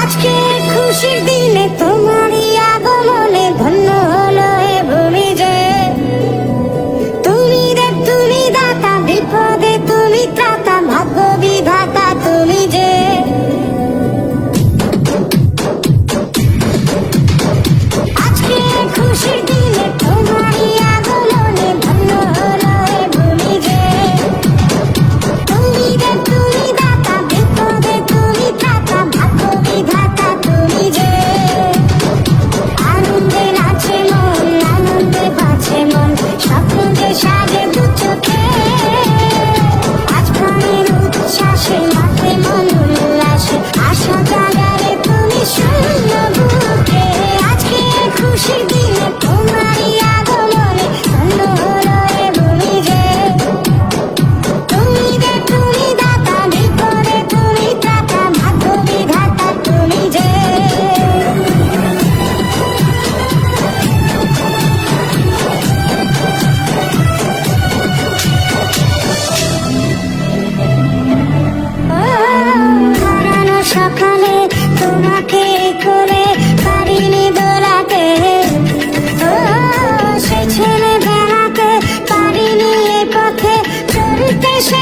আজকে খুশির দিনে তোমারই আগমনে ধন্য হলো এ ভূমি যে। তুমি দেব তুমি দাতা, বিপদে তুমি ত্রাতা, ভাগ্য বিধাতা তুমি যে। আজকে খুশির দিনে তোমারই আগমনে ধন্য হলো এ ভূমি যে। তুমি দেব তুমি দাতা, বিপদে তুমি ত্রাতা, ভাগ্য বিধাতা তুমি যে। আনন্দে নাচে মন, আনন্দে বাঁচে মন, স্বপ্ন যে সাজে দু চোখে। আজ প্রাণের উচ্ছ্বাসে মাঠে মন উল্লাসে, আশা জাগালে তুমি শূন্য বুকে। আজকে খুশির দিনে তোমারই আগমনে ধন্য হলো এ ভূমি যে। তুমি দেব তুমি দাতা, বিপদে তুমি ত্রাতা, ভাগ্য বিধাতা তুমি যে। হারানো সকালে তোমাকে করে পারিনি দোলাতে, সেই ছেলে বেড়াতে পারিনি এ পথে চলতে সে